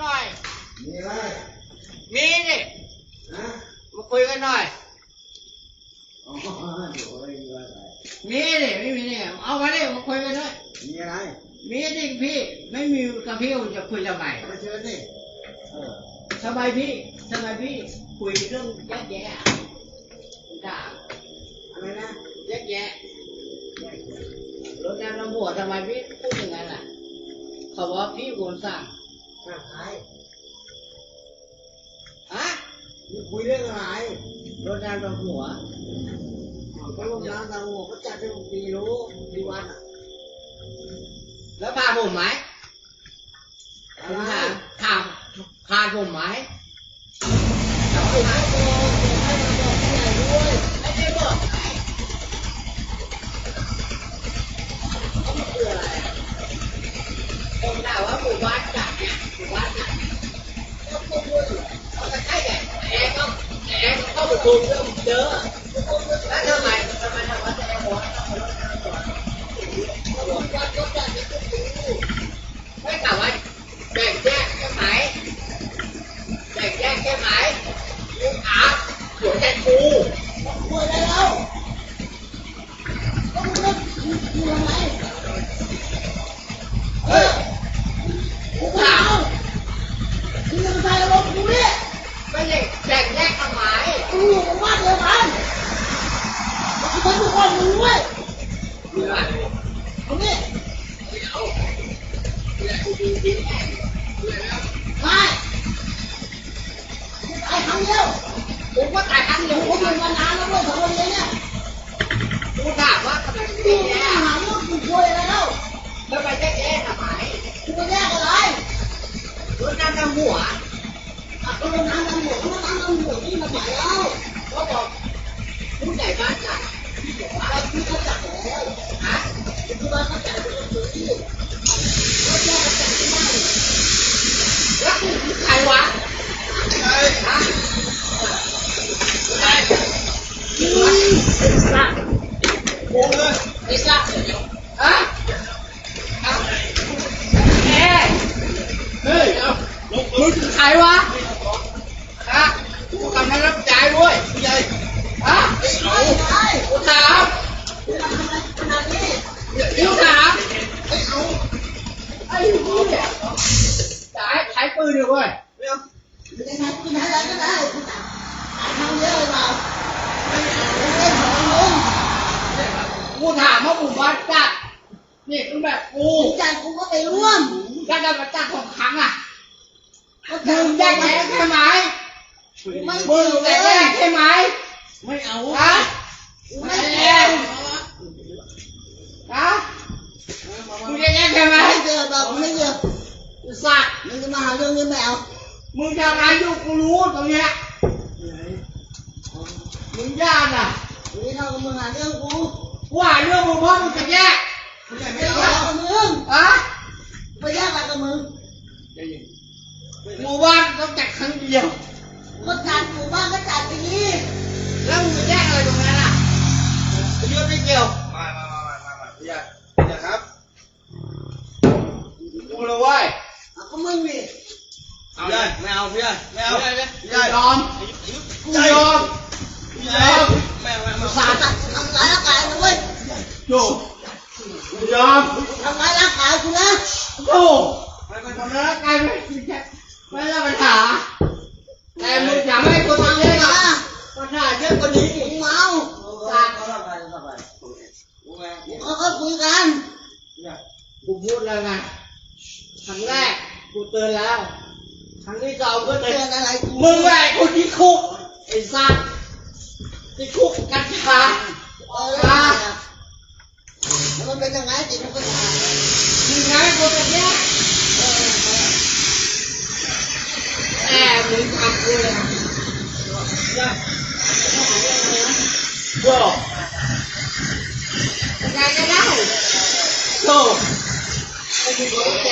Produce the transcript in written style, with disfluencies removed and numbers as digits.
หน่อยมีอะไรมีดิมาคุยกันหน่อยมีดิไม่มีเนี่ยเอามาดิมาคุยกันด้วยมีอะไรมีดิพี่ไม่มีกับพี่จะคุยทำไมมาเชิญดิสบายพี่คุยเรื่องแยกแยะด่าอะไรนะแยกแยะรถน้ำน้ำหัวทำไมพี่พูดอย่างนั้นล่ะเขาว่าพี่โกนสั่งใครฮะมีคุยเรื่องอะไรรถน้ำน้ำหัวก็ลงน้ำน้ำหัวเขาจัดให้ผมดีรู้ดีวันอ่ะแล้วพาผมไหมถามพาผมไหมผมให้บอกให้มาบอกที่ไหนด้วยไม่ได้บอกคืออะไรผมถามว่าหมู่บ้านจัดเนี่ยหมู่บ้านจัดก็พูดด้วยเขาจะใช่แกแอร์ก็เข้าไปดูเรื่องเจอแล้วทำไมทำว่าจะแอร์บอสไม่กล่าวว่าแบ่งแยกใช่ไหมแบ่งแยกใช่ไหมลูกอาหัวใจกูคุยอะไรแล้วก็มึงไม่คุยอะไรกูถามมึงจะมาใส่อารมณ์กูเนี่ยไม่ใช่แบ่งแยกทำไมกูอยู่กับบ้านเดียวกันกูทำทุกคนมึงด้วยตรงนี้ไม่ตายครั้งเดียวกูก็ตายครั้งเดียวกูอยู่มานานแล้วด้วยสองคนเนี่ยกูถามว่าทำไมแย กู กแย ไม่ ก หาเรื่องกูคุยแล้ว ทำไมแยกแยกทำไม กูจะแยกอะไรรถน้ำดำหัวก็ลงน้ำดำหัวที่มาใส่แล้ว ก็บอกผู้ใหญ่บ้านจัดอะไรที่เขาจัดแล้วฮะที่บ้านเขาจัดเป็นคนที่เขาแยกจัดที่บ้านแล้วใครวะฮะไอ้สัตว์โง่เลยไอ้สัตว์ฮะเฮ้ยมึงใครวะฮะกูกำลังรับใจด้วยใหญ่ฮะกูถามกูถามไอ้ผู้เนี่ยจ่ายขายปืนอยู่เว้ยจะทำกินอะไรก็ได้ทำเยอะเปล่าไม่ได้ของลุงกูถามว่าหมู่บ้านจัดนี่คือแบบกูจัดกูก็ไปร่วมก็ได้มาจัด2 ครั้งอ่ะมึงแยกแยะใช่ไหมมึงแยกแยะใช่ไหมไม่เอาฮะไม่แยกฮะมึงแยกแยะใช่ไหมไม่เจอแบบไม่เจอสัตว์มึงจะมาหาเรื่องนี้ไม่เอามึงทำงานอยู่กูรู้ตรงเนี้ยมึงญาติอ่ะนี่เท่ากับมึงหาเรื่องกูว่าเรื่องมึงเพราะมึงจะแยกไม่แยกกับมึงอะไม่แยกกับมึงหมู่บ้านต้องจัดครั้งเดียวก็จัดหมู่บ้านก็จัดอย่างนี้แล้วมึงจะแยกอะไรตรงนั้นอ่ะเรื่องไม่เกี่ยวมาอย่าครับกูเลยเว้ยก็มึงนี่เอาเลยไม่เอาพี่ไม่เอายอมกูยอมไม่สาตัดทำร้ายร่างกายนะเว้ยโย่ยอมทำร้ายร่างกายกูนะโย่ทำร้ายร่างกายไม่ได้ปัญหาแต่มึงอย่าไม่ให้กูทำเลยนะปัญหาเยอะกว่านี้มึงเมาเขาคุยกันกูพูดแล้วไงครั้งแรกกูเตือนแล้วครั้งที่2ก็เตือนอะไรมึงแหวกกูที่คุกไอ้สัตว์ที่คุกกัญชามันเป็นยังไงจิตมันก็ขาดมึงไงกูจะแยกแต่มึงทำกูเลยบอกยังไงก็ได้โธ่ไอ้ผู้หญิงแก